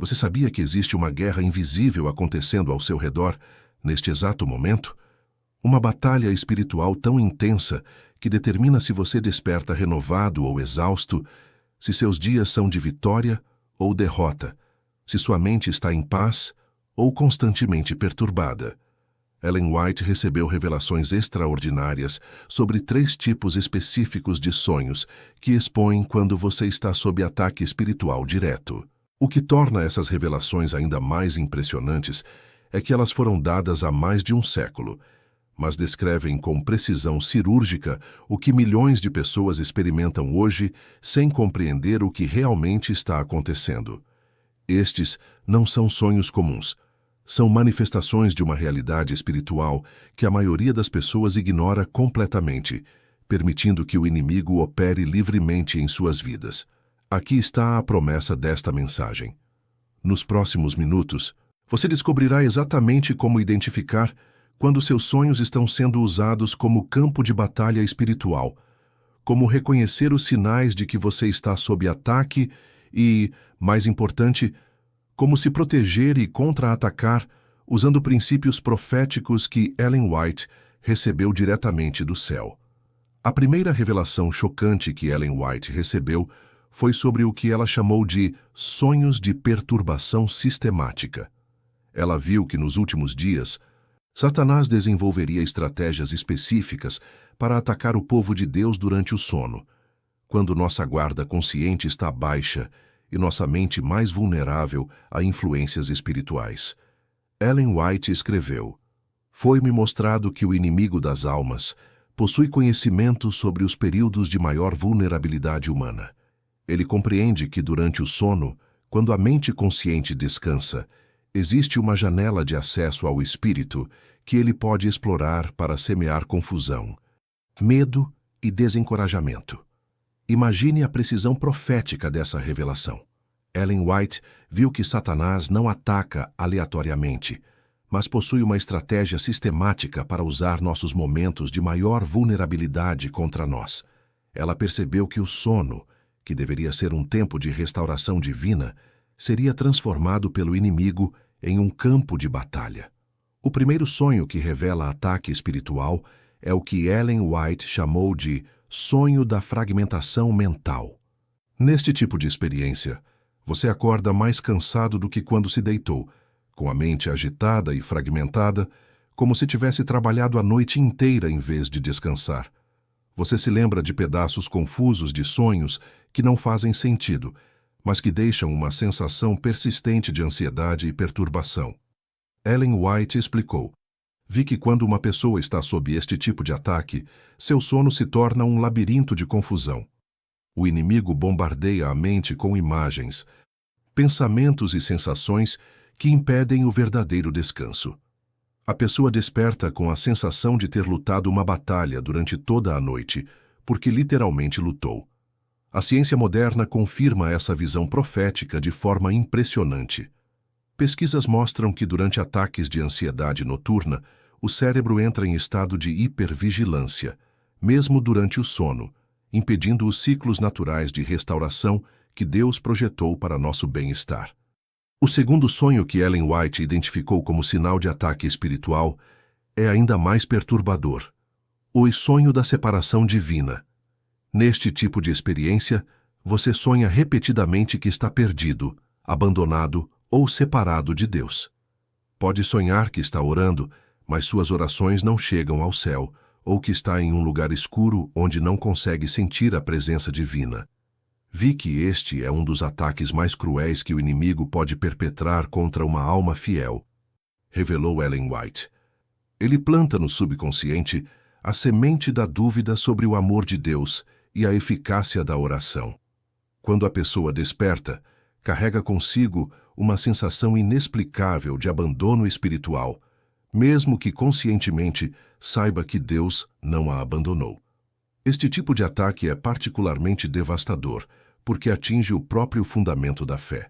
Você sabia que existe uma guerra invisível acontecendo ao seu redor, neste exato momento? Uma batalha espiritual tão intensa que determina se você desperta renovado ou exausto, se seus dias são de vitória ou derrota, se sua mente está em paz ou constantemente perturbada. Ellen White recebeu revelações extraordinárias sobre 3 tipos específicos de sonhos que expõem quando você está sob ataque espiritual direto. O que torna essas revelações ainda mais impressionantes é que elas foram dadas há mais de um século, mas descrevem com precisão cirúrgica o que milhões de pessoas experimentam hoje sem compreender o que realmente está acontecendo. Estes não são sonhos comuns. São manifestações de uma realidade espiritual que a maioria das pessoas ignora completamente, permitindo que o inimigo opere livremente em suas vidas. Aqui está a promessa desta mensagem. Nos próximos minutos, você descobrirá exatamente como identificar quando seus sonhos estão sendo usados como campo de batalha espiritual, como reconhecer os sinais de que você está sob ataque e, mais importante, como se proteger e contra-atacar usando princípios proféticos que Ellen White recebeu diretamente do céu. A primeira revelação chocante que Ellen White recebeu foi sobre o que ela chamou de sonhos de perturbação sistemática. Ela viu que nos últimos dias, Satanás desenvolveria estratégias específicas para atacar o povo de Deus durante o sono, quando nossa guarda consciente está baixa e nossa mente mais vulnerável a influências espirituais. Ellen White escreveu: "Foi-me mostrado que o inimigo das almas possui conhecimento sobre os períodos de maior vulnerabilidade humana. Ele compreende que durante o sono, quando a mente consciente descansa, existe uma janela de acesso ao espírito que ele pode explorar para semear confusão, medo e desencorajamento." Imagine a precisão profética dessa revelação. Ellen White viu que Satanás não ataca aleatoriamente, mas possui uma estratégia sistemática para usar nossos momentos de maior vulnerabilidade contra nós. Ela percebeu que o sono, que deveria ser um tempo de restauração divina, seria transformado pelo inimigo em um campo de batalha. O primeiro sonho que revela ataque espiritual é o que Ellen White chamou de sonho da fragmentação mental. Neste tipo de experiência, você acorda mais cansado do que quando se deitou, com a mente agitada e fragmentada, como se tivesse trabalhado a noite inteira em vez de descansar. Você se lembra de pedaços confusos de sonhos que não fazem sentido, mas que deixam uma sensação persistente de ansiedade e perturbação. Ellen White explicou: "Vi que quando uma pessoa está sob este tipo de ataque, seu sono se torna um labirinto de confusão. O inimigo bombardeia a mente com imagens, pensamentos e sensações que impedem o verdadeiro descanso. A pessoa desperta com a sensação de ter lutado uma batalha durante toda a noite, porque literalmente lutou. A ciência moderna confirma essa visão profética de forma impressionante. Pesquisas mostram que durante ataques de ansiedade noturna, o cérebro entra em estado de hipervigilância, mesmo durante o sono, impedindo os ciclos naturais de restauração que Deus projetou para nosso bem-estar." O segundo sonho que Ellen White identificou como sinal de ataque espiritual é ainda mais perturbador: o sonho da separação divina. Neste tipo de experiência, você sonha repetidamente que está perdido, abandonado ou separado de Deus. Pode sonhar que está orando, mas suas orações não chegam ao céu, ou que está em um lugar escuro onde não consegue sentir a presença divina. Vi que este é um dos ataques mais cruéis que o inimigo pode perpetrar contra uma alma fiel, revelou Ellen White. Ele planta no subconsciente a semente da dúvida sobre o amor de Deus e a eficácia da oração. Quando a pessoa desperta, carrega consigo uma sensação inexplicável de abandono espiritual, mesmo que conscientemente saiba que Deus não a abandonou. Este tipo de ataque é particularmente devastador, porque atinge o próprio fundamento da fé.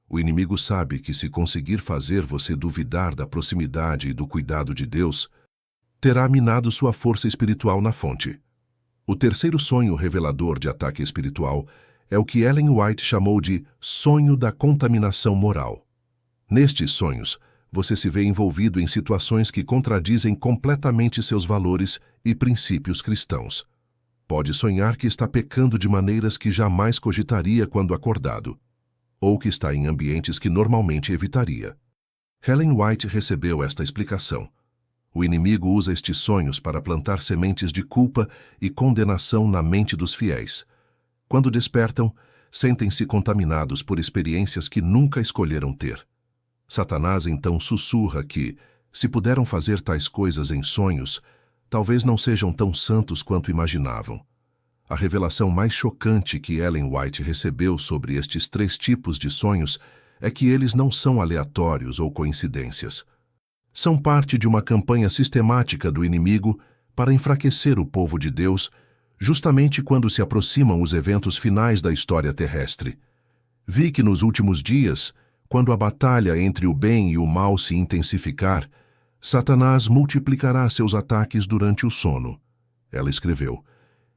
O inimigo sabe que se conseguir fazer você duvidar da proximidade e do cuidado de Deus, terá minado sua força espiritual na fonte. O terceiro sonho revelador de ataque espiritual é o que Ellen White chamou de sonho da contaminação moral. Nestes sonhos, você se vê envolvido em situações que contradizem completamente seus valores e princípios cristãos. Pode sonhar que está pecando de maneiras que jamais cogitaria quando acordado, ou que está em ambientes que normalmente evitaria. Ellen White recebeu esta explicação. O inimigo usa estes sonhos para plantar sementes de culpa e condenação na mente dos fiéis. Quando despertam, sentem-se contaminados por experiências que nunca escolheram ter. Satanás então sussurra que, se puderam fazer tais coisas em sonhos, talvez não sejam tão santos quanto imaginavam. A revelação mais chocante que Ellen White recebeu sobre estes 3 tipos de sonhos é que eles não são aleatórios ou coincidências. São parte de uma campanha sistemática do inimigo para enfraquecer o povo de Deus, justamente quando se aproximam os eventos finais da história terrestre. Vi que nos últimos dias, quando a batalha entre o bem e o mal se intensificar, Satanás multiplicará seus ataques durante o sono. Ela escreveu: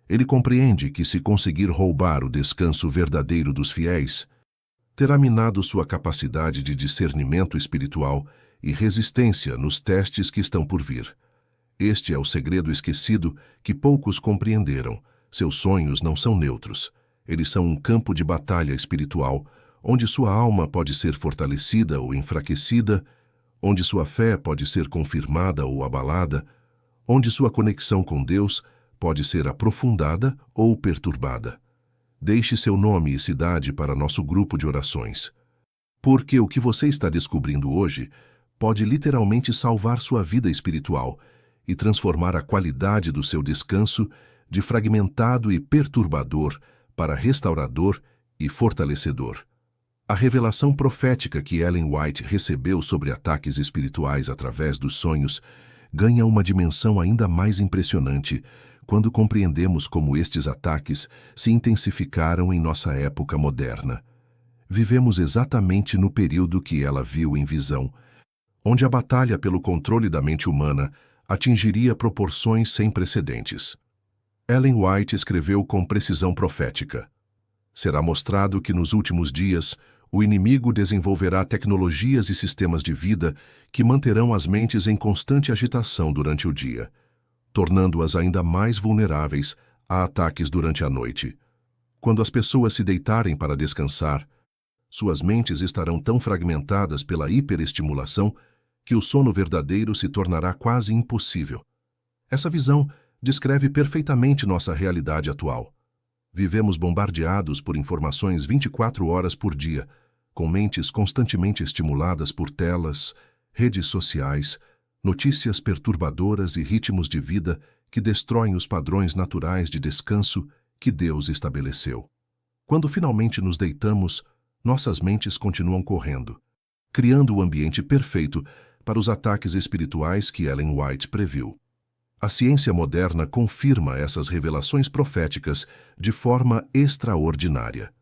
ele compreende que, se conseguir roubar o descanso verdadeiro dos fiéis, terá minado sua capacidade de discernimento espiritual e resistência nos testes que estão por vir. Este é o segredo esquecido que poucos compreenderam. Seus sonhos não são neutros. Eles são um campo de batalha espiritual, onde sua alma pode ser fortalecida ou enfraquecida, onde sua fé pode ser confirmada ou abalada, onde sua conexão com Deus pode ser aprofundada ou perturbada. Deixe seu nome e cidade para nosso grupo de orações. Porque o que você está descobrindo hoje pode literalmente salvar sua vida espiritual e transformar a qualidade do seu descanso de fragmentado e perturbador para restaurador e fortalecedor. A revelação profética que Ellen White recebeu sobre ataques espirituais através dos sonhos ganha uma dimensão ainda mais impressionante quando compreendemos como estes ataques se intensificaram em nossa época moderna. Vivemos exatamente no período que ela viu em visão, onde a batalha pelo controle da mente humana atingiria proporções sem precedentes. Ellen White escreveu com precisão profética: será mostrado que nos últimos dias o inimigo desenvolverá tecnologias e sistemas de vida que manterão as mentes em constante agitação durante o dia, tornando-as ainda mais vulneráveis a ataques durante a noite. Quando as pessoas se deitarem para descansar, suas mentes estarão tão fragmentadas pela hiperestimulação que o sono verdadeiro se tornará quase impossível. Essa visão descreve perfeitamente nossa realidade atual. Vivemos bombardeados por informações 24 horas por dia, com mentes constantemente estimuladas por telas, redes sociais, notícias perturbadoras e ritmos de vida que destroem os padrões naturais de descanso que Deus estabeleceu. Quando finalmente nos deitamos, nossas mentes continuam correndo, criando o ambiente perfeito para os ataques espirituais que Ellen White previu. A ciência moderna confirma essas revelações proféticas de forma extraordinária.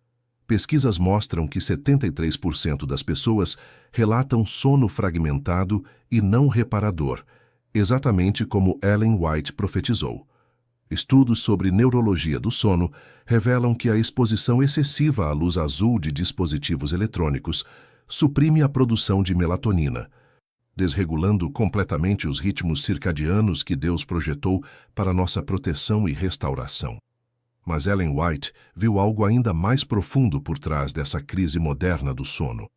Pesquisas mostram que 73% das pessoas relatam sono fragmentado e não reparador, exatamente como Ellen White profetizou. Estudos sobre neurologia do sono revelam que a exposição excessiva à luz azul de dispositivos eletrônicos suprime a produção de melatonina, desregulando completamente os ritmos circadianos que Deus projetou para nossa proteção e restauração. Mas Ellen White viu algo ainda mais profundo por trás dessa crise moderna do sono.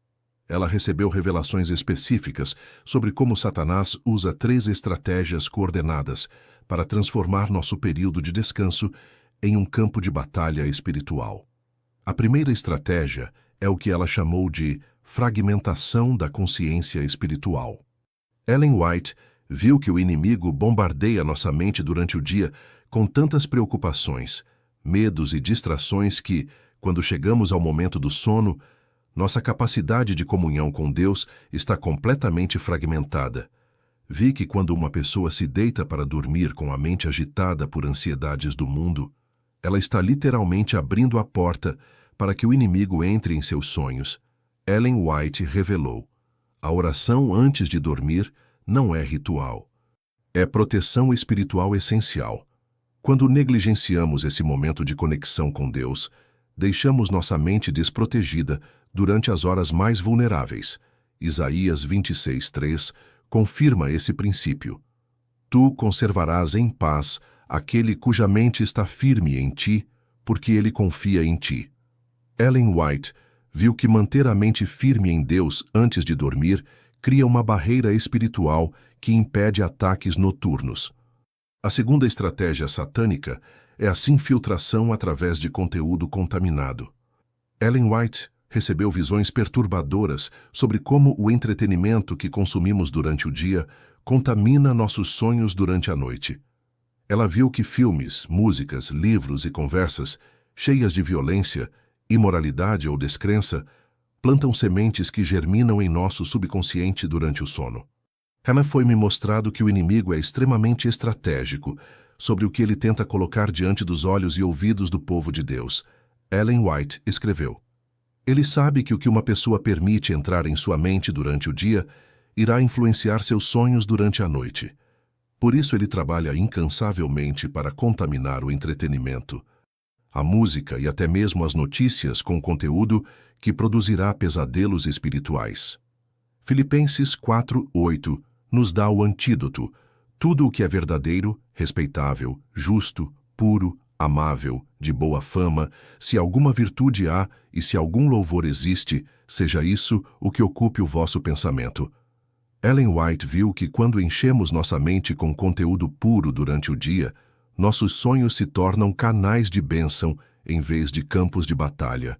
Ela recebeu revelações específicas sobre como Satanás usa 3 estratégias coordenadas para transformar nosso período de descanso em um campo de batalha espiritual. A primeira estratégia é o que ela chamou de fragmentação da consciência espiritual. Ellen White viu que o inimigo bombardeia nossa mente durante o dia com tantas preocupações, medos e distrações que, quando chegamos ao momento do sono, nossa capacidade de comunhão com Deus está completamente fragmentada. Vi que quando uma pessoa se deita para dormir com a mente agitada por ansiedades do mundo, ela está literalmente abrindo a porta para que o inimigo entre em seus sonhos. Ellen White revelou: a oração antes de dormir não é ritual. É proteção espiritual essencial. Quando negligenciamos esse momento de conexão com Deus, deixamos nossa mente desprotegida durante as horas mais vulneráveis. Isaías 26:3 confirma esse princípio. Tu conservarás em paz aquele cuja mente está firme em ti, porque ele confia em ti. Ellen White viu que manter a mente firme em Deus antes de dormir cria uma barreira espiritual que impede ataques noturnos. A segunda estratégia satânica é a infiltração através de conteúdo contaminado. Ellen White recebeu visões perturbadoras sobre como o entretenimento que consumimos durante o dia contamina nossos sonhos durante a noite. Ela viu que filmes, músicas, livros e conversas cheias de violência, imoralidade ou descrença plantam sementes que germinam em nosso subconsciente durante o sono. Foi-me mostrado que o inimigo é extremamente estratégico sobre o que ele tenta colocar diante dos olhos e ouvidos do povo de Deus. Ellen White escreveu: Ele sabe que o que uma pessoa permite entrar em sua mente durante o dia irá influenciar seus sonhos durante a noite. Por isso ele trabalha incansavelmente para contaminar o entretenimento, a música e até mesmo as notícias com conteúdo que produzirá pesadelos espirituais. Filipenses 4:8 nos dá o antídoto: tudo o que é verdadeiro, respeitável, justo, puro, amável, de boa fama, se alguma virtude há e se algum louvor existe, seja isso o que ocupe o vosso pensamento. Ellen White viu que quando enchemos nossa mente com conteúdo puro durante o dia, nossos sonhos se tornam canais de bênção em vez de campos de batalha.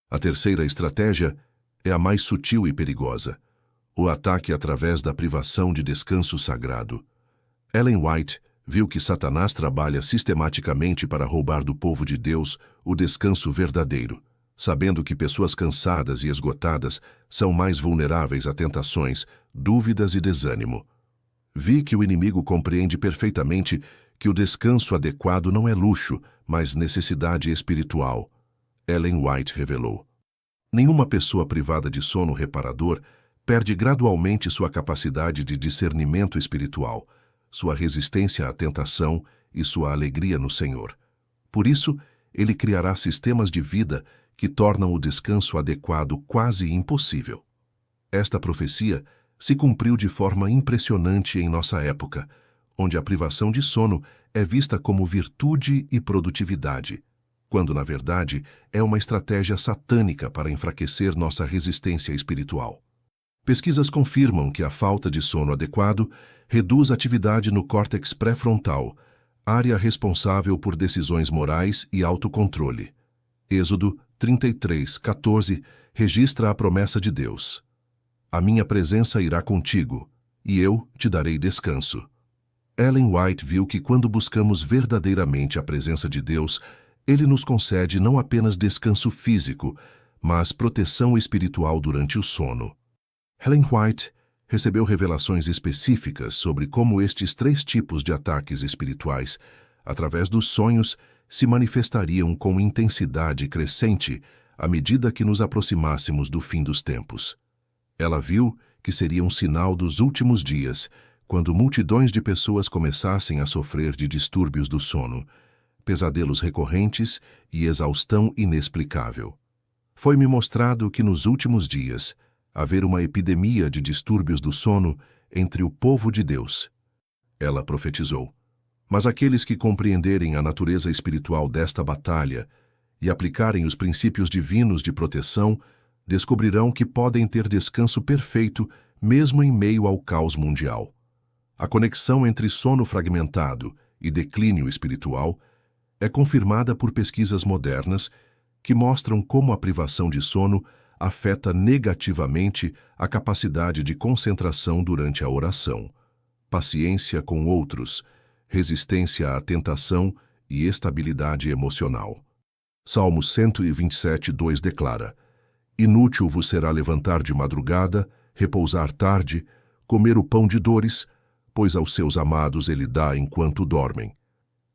A terceira estratégia é a mais sutil e perigosa: o ataque através da privação de descanso sagrado. Ellen White viu que Satanás trabalha sistematicamente para roubar do povo de Deus o descanso verdadeiro, sabendo que pessoas cansadas e esgotadas são mais vulneráveis a tentações, dúvidas e desânimo. Vi que o inimigo compreende perfeitamente que o descanso adequado não é luxo, mas necessidade espiritual. Ellen White revelou: nenhuma pessoa privada de sono reparador perde gradualmente sua capacidade de discernimento espiritual, sua resistência à tentação e sua alegria no Senhor. Por isso, ele criará sistemas de vida que tornam o descanso adequado quase impossível. Esta profecia se cumpriu de forma impressionante em nossa época, onde a privação de sono é vista como virtude e produtividade, quando, na verdade, é uma estratégia satânica para enfraquecer nossa resistência espiritual. Pesquisas confirmam que a falta de sono adequado reduz a atividade no córtex pré-frontal, área responsável por decisões morais e autocontrole. Êxodo 33:14 registra a promessa de Deus: a minha presença irá contigo, e eu te darei descanso. Ellen White viu que quando buscamos verdadeiramente a presença de Deus, Ele nos concede não apenas descanso físico, mas proteção espiritual durante o sono. Ellen White recebeu revelações específicas sobre como estes 3 tipos de ataques espirituais, através dos sonhos, se manifestariam com intensidade crescente à medida que nos aproximássemos do fim dos tempos. Ela viu que seria um sinal dos últimos dias, quando multidões de pessoas começassem a sofrer de distúrbios do sono, pesadelos recorrentes e exaustão inexplicável. Foi-me mostrado que nos últimos dias haver uma epidemia de distúrbios do sono entre o povo de Deus. Ela profetizou: mas aqueles que compreenderem a natureza espiritual desta batalha e aplicarem os princípios divinos de proteção, descobrirão que podem ter descanso perfeito mesmo em meio ao caos mundial. A conexão entre sono fragmentado e declínio espiritual é confirmada por pesquisas modernas que mostram como a privação de sono afeta negativamente a capacidade de concentração durante a oração, paciência com outros, resistência à tentação e estabilidade emocional. Salmo 127:2 declara: inútil vos será levantar de madrugada, repousar tarde, comer o pão de dores, pois aos seus amados ele dá enquanto dormem.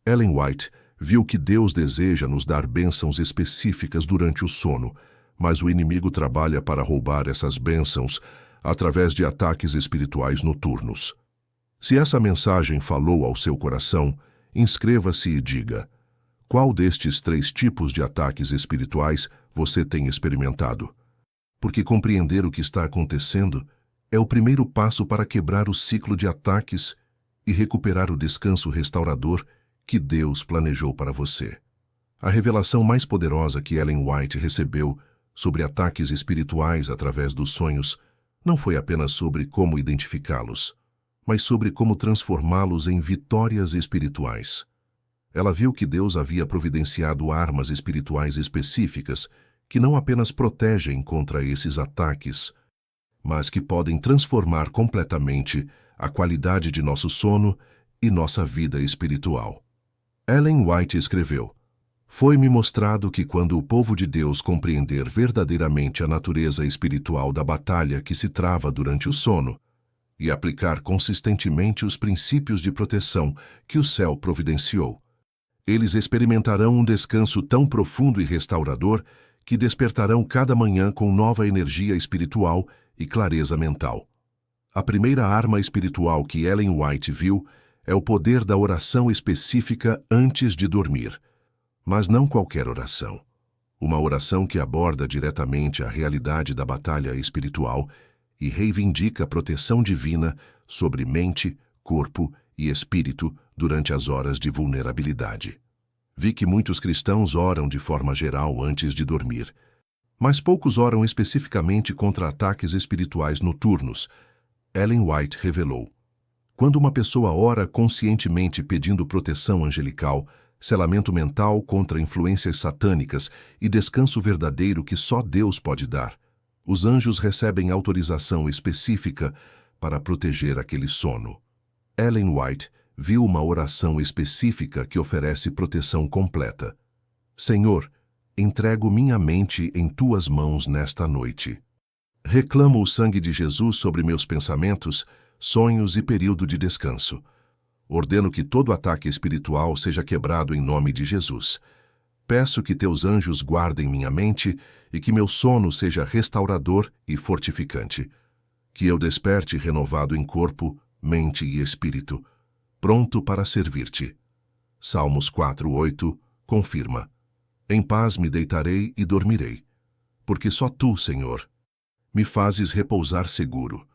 Ellen White viu que Deus deseja nos dar bênçãos específicas durante o sono, mas o inimigo trabalha para roubar essas bênçãos através de ataques espirituais noturnos. Se essa mensagem falou ao seu coração, inscreva-se e diga: Qual destes 3 tipos de ataques espirituais você tem experimentado? Porque compreender o que está acontecendo é o primeiro passo para quebrar o ciclo de ataques e recuperar o descanso restaurador que Deus planejou para você. A revelação mais poderosa que Ellen White recebeu sobre ataques espirituais através dos sonhos não foi apenas sobre como identificá-los, mas sobre como transformá-los em vitórias espirituais. Ela viu que Deus havia providenciado armas espirituais específicas que não apenas protegem contra esses ataques, mas que podem transformar completamente a qualidade de nosso sono e nossa vida espiritual. Ellen White escreveu: "Foi-me mostrado que quando o povo de Deus compreender verdadeiramente a natureza espiritual da batalha que se trava durante o sono e aplicar consistentemente os princípios de proteção que o céu providenciou, eles experimentarão um descanso tão profundo e restaurador que despertarão cada manhã com nova energia espiritual e clareza mental." A primeira arma espiritual que Ellen White viu é o poder da oração específica antes de dormir. Mas não qualquer oração. Uma oração que aborda diretamente a realidade da batalha espiritual e reivindica a proteção divina sobre mente, corpo e espírito durante as horas de vulnerabilidade. Vi que muitos cristãos oram de forma geral antes de dormir, mas poucos oram especificamente contra ataques espirituais noturnos. Ellen White revelou: quando uma pessoa ora conscientemente pedindo proteção angelical, selamento mental contra influências satânicas e descanso verdadeiro que só Deus pode dar, os anjos recebem autorização específica para proteger aquele sono. Ellen White viu uma oração específica que oferece proteção completa. Senhor, entrego minha mente em tuas mãos nesta noite. Reclamo o sangue de Jesus sobre meus pensamentos, sonhos e período de descanso. Ordeno que todo ataque espiritual seja quebrado em nome de Jesus. Peço que teus anjos guardem minha mente e que meu sono seja restaurador e fortificante. Que eu desperte renovado em corpo, mente e espírito, pronto para servir-te. Salmos 4:8 confirma: em paz me deitarei e dormirei, porque só tu, Senhor, me fazes repousar seguro.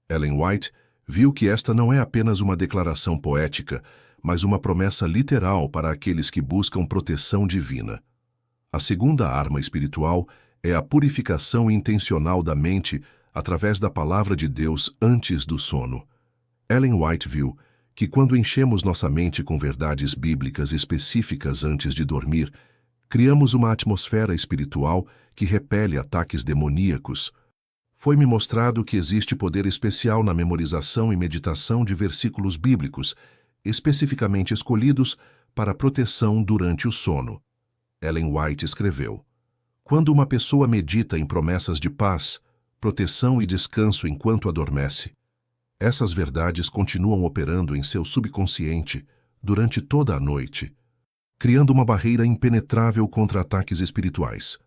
Ellen White viu que esta não é apenas uma declaração poética, mas uma promessa literal para aqueles que buscam proteção divina. A segunda arma espiritual é a purificação intencional da mente através da palavra de Deus antes do sono. Ellen White viu que quando enchemos nossa mente com verdades bíblicas específicas antes de dormir, criamos uma atmosfera espiritual que repele ataques demoníacos. Foi-me mostrado que existe poder especial na memorização e meditação de versículos bíblicos, especificamente escolhidos para proteção durante o sono. Ellen White escreveu: quando uma pessoa medita em promessas de paz, proteção e descanso enquanto adormece, essas verdades continuam operando em seu subconsciente durante toda a noite, criando uma barreira impenetrável contra ataques espirituais.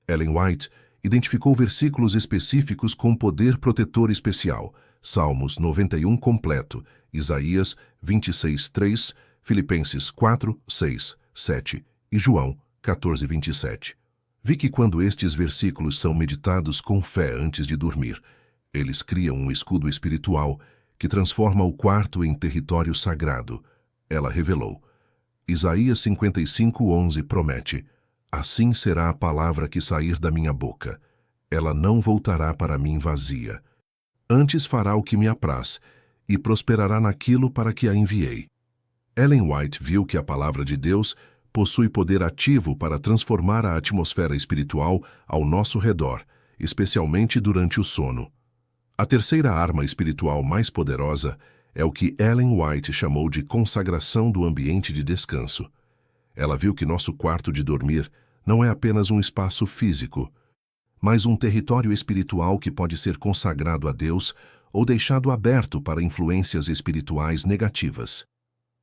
Ellen White identificou versículos específicos com poder protetor especial: Salmos 91 completo, Isaías 26:3, Filipenses 4:6, 7 e João 14:27. Vi que quando estes versículos são meditados com fé antes de dormir, eles criam um escudo espiritual que transforma o quarto em território sagrado. Ela revelou: Isaías 55:11 promete: assim será a palavra que sair da minha boca. Ela não voltará para mim vazia. Antes fará o que me apraz, e prosperará naquilo para que a enviei. Ellen White viu que a palavra de Deus possui poder ativo para transformar a atmosfera espiritual ao nosso redor, especialmente durante o sono. A terceira arma espiritual mais poderosa é o que Ellen White chamou de consagração do ambiente de descanso. Ela viu que nosso quarto de dormir não é apenas um espaço físico, mas um território espiritual que pode ser consagrado a Deus ou deixado aberto para influências espirituais negativas.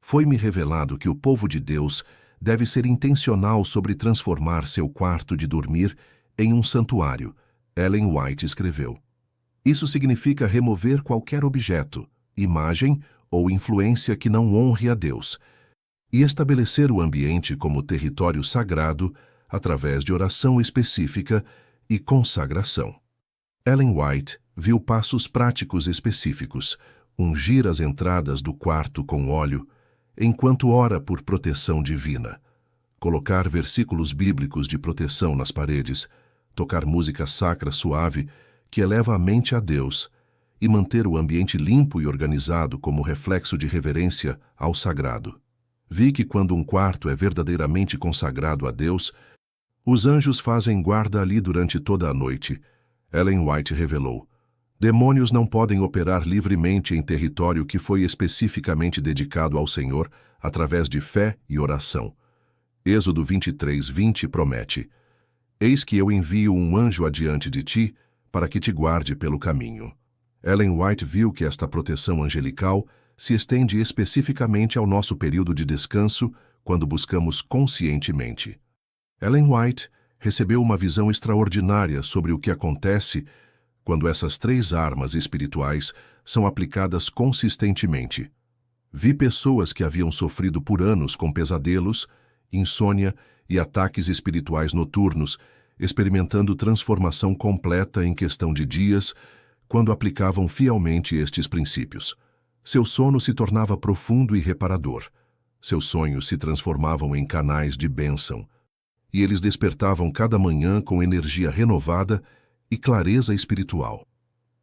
Foi-me revelado que o povo de Deus deve ser intencional sobre transformar seu quarto de dormir em um santuário. Ellen White escreveu: isso significa remover qualquer objeto, imagem ou influência que não honre a Deus. e estabelecer o ambiente como território sagrado através de oração específica e consagração. Ellen White viu passos práticos específicos: ungir as entradas do quarto com óleo, enquanto ora por proteção divina, colocar versículos bíblicos de proteção nas paredes, tocar música sacra suave que eleva a mente a Deus e manter o ambiente limpo e organizado como reflexo de reverência ao sagrado. Vi que quando um quarto é verdadeiramente consagrado a Deus, os anjos fazem guarda ali durante toda a noite. Ellen White revelou: demônios não podem operar livremente em território que foi especificamente dedicado ao Senhor através de fé e oração. Êxodo 23:20 promete: eis que eu envio um anjo adiante de ti para que te guarde pelo caminho. Ellen White viu que esta proteção angelical se estende especificamente ao nosso período de descanso quando buscamos conscientemente. Ellen White recebeu uma visão extraordinária sobre o que acontece quando essas três armas espirituais são aplicadas consistentemente. Vi pessoas que haviam sofrido por anos com pesadelos, insônia e ataques espirituais noturnos, experimentando transformação completa em questão de dias quando aplicavam fielmente estes princípios. Seu sono se tornava profundo e reparador. Seus sonhos se transformavam em canais de bênção. E eles despertavam cada manhã com energia renovada e clareza espiritual.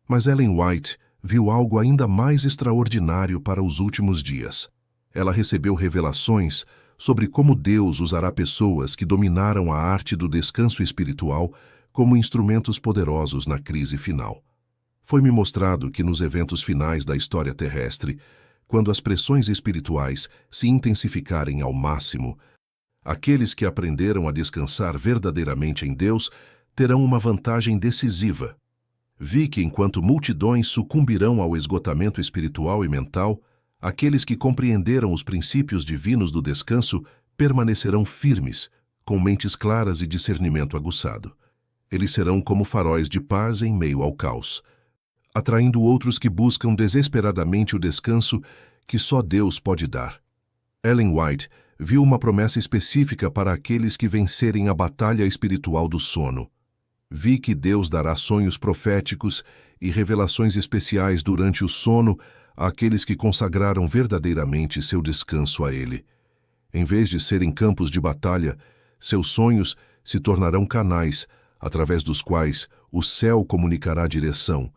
Mas Ellen White viu algo ainda mais extraordinário para os últimos dias. Ela recebeu revelações sobre como Deus usará pessoas que dominaram a arte do descanso espiritual como instrumentos poderosos na crise final. Foi-me mostrado que nos eventos finais da história terrestre, quando as pressões espirituais se intensificarem ao máximo, aqueles que aprenderam a descansar verdadeiramente em Deus terão uma vantagem decisiva. Vi que enquanto multidões sucumbirão ao esgotamento espiritual e mental, aqueles que compreenderam os princípios divinos do descanso permanecerão firmes, com mentes claras e discernimento aguçado. Eles serão como faróis de paz em meio ao caos, atraindo outros que buscam desesperadamente o descanso que só Deus pode dar. Ellen White viu uma promessa específica para aqueles que vencerem a batalha espiritual do sono. Vi que Deus dará sonhos proféticos e revelações especiais durante o sono àqueles que consagraram verdadeiramente seu descanso a Ele. Em vez de serem campos de batalha, seus sonhos se tornarão canais através dos quais o céu comunicará direção,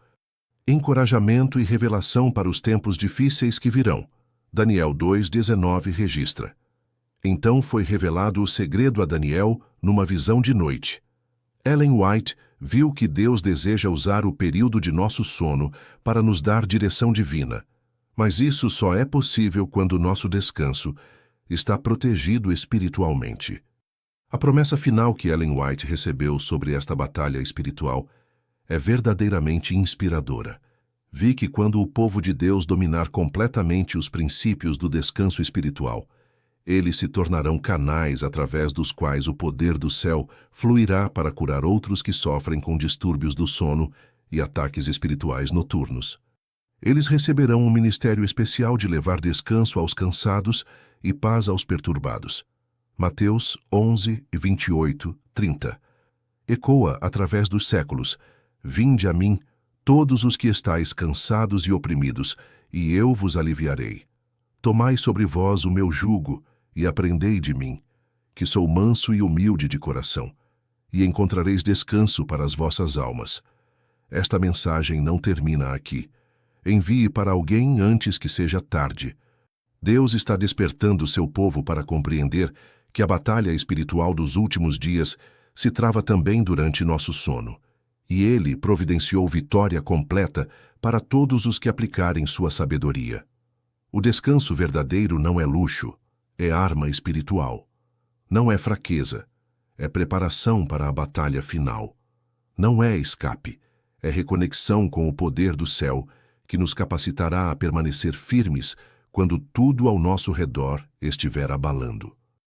encorajamento e revelação para os tempos difíceis que virão. Daniel 2:19 registra: então foi revelado o segredo a Daniel numa visão de noite. Ellen White viu que Deus deseja usar o período de nosso sono para nos dar direção divina, mas isso só é possível quando nosso descanso está protegido espiritualmente. A promessa final que Ellen White recebeu sobre esta batalha espiritual é verdadeiramente inspiradora. Vi que quando o povo de Deus dominar completamente os princípios do descanso espiritual, eles se tornarão canais através dos quais o poder do céu fluirá para curar outros que sofrem com distúrbios do sono e ataques espirituais noturnos. Eles receberão um ministério especial de levar descanso aos cansados e paz aos perturbados. Mateus 11:28-30. Ecoa através dos séculos: vinde a mim, todos os que estáis cansados e oprimidos, e eu vos aliviarei. Tomai sobre vós o meu jugo e aprendei de mim, que sou manso e humilde de coração, e encontrareis descanso para as vossas almas. Esta mensagem não termina aqui. Envie para alguém antes que seja tarde. Deus está despertando seu povo para compreender que a batalha espiritual dos últimos dias se trava também durante nosso sono, e Ele providenciou vitória completa para todos os que aplicarem sua sabedoria. O descanso verdadeiro não é luxo, é arma espiritual. Não é fraqueza, é preparação para a batalha final. Não é escape, é reconexão com o poder do céu que nos capacitará a permanecer firmes quando tudo ao nosso redor estiver abalando.